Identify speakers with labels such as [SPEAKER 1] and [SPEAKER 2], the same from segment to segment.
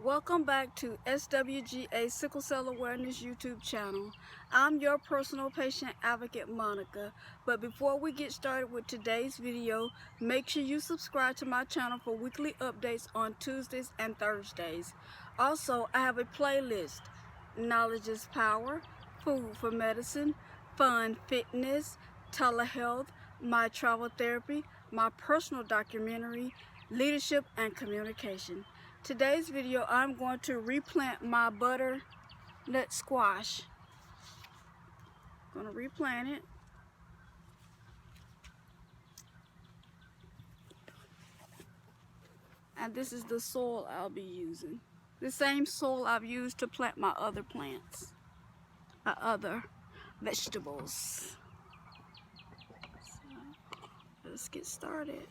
[SPEAKER 1] Welcome back to SWGA Sickle Cell Awareness YouTube channel. I'm your personal patient advocate, Monica. But before we get started with today's video, make sure you subscribe to my channel for weekly updates on Tuesdays and Thursdays. Also, I have a playlist: Knowledge is Power, Food for Medicine, Fun Fitness, Telehealth, My Travel Therapy, my personal documentary, Leadership and Communication. Today's video, I'm going to replant my butternut squash. I'm going to replant it. And this is the soil I'll be using. The same soil I've used to plant my other plants, my other vegetables. So, let's get started.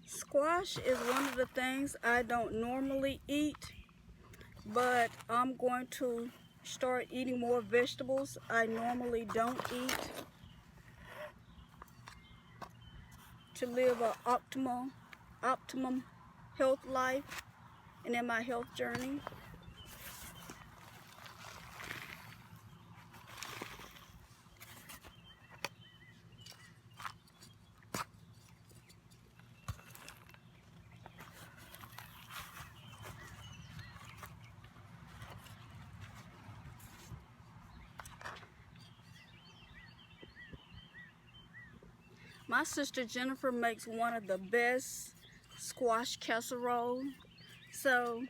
[SPEAKER 1] Squash is one of the things I don't normally eat, but I'm going to start eating more vegetables I normally don't eat to live an optimum health life and in my health journey. My sister Jennifer makes one of the best squash casserole. So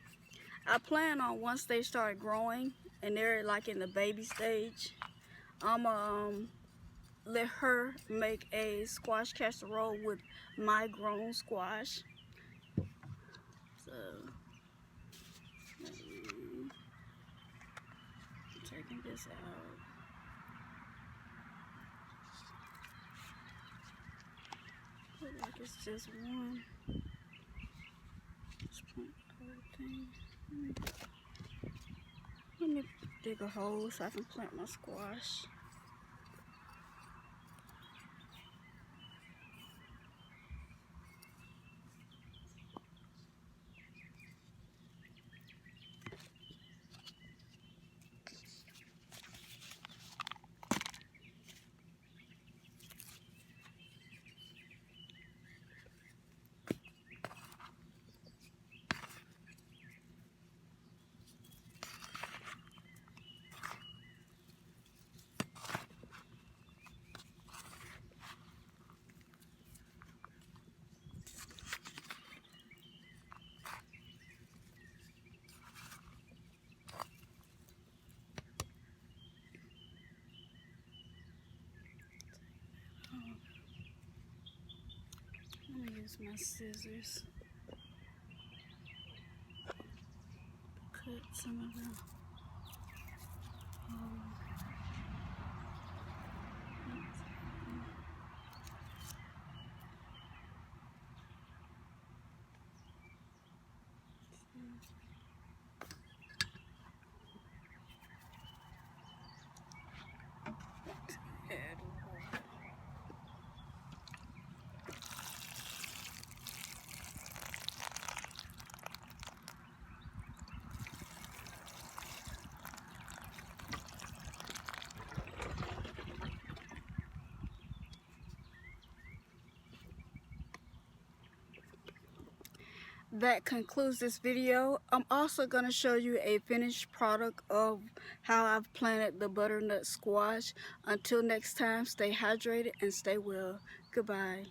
[SPEAKER 1] I plan on, once they start growing and they're like in the baby stage, I'm gonna let her make a squash casserole with my grown squash. So I'm taking this out. Looks like it's just one. Let's plant the whole thing. Let me dig a hole so I can plant my squash. I'm gonna use my scissors to cut some of them. that concludes this video. I'm also going to show you a finished product of how I've planted the butternut squash. Until next time, stay hydrated and stay well. Goodbye.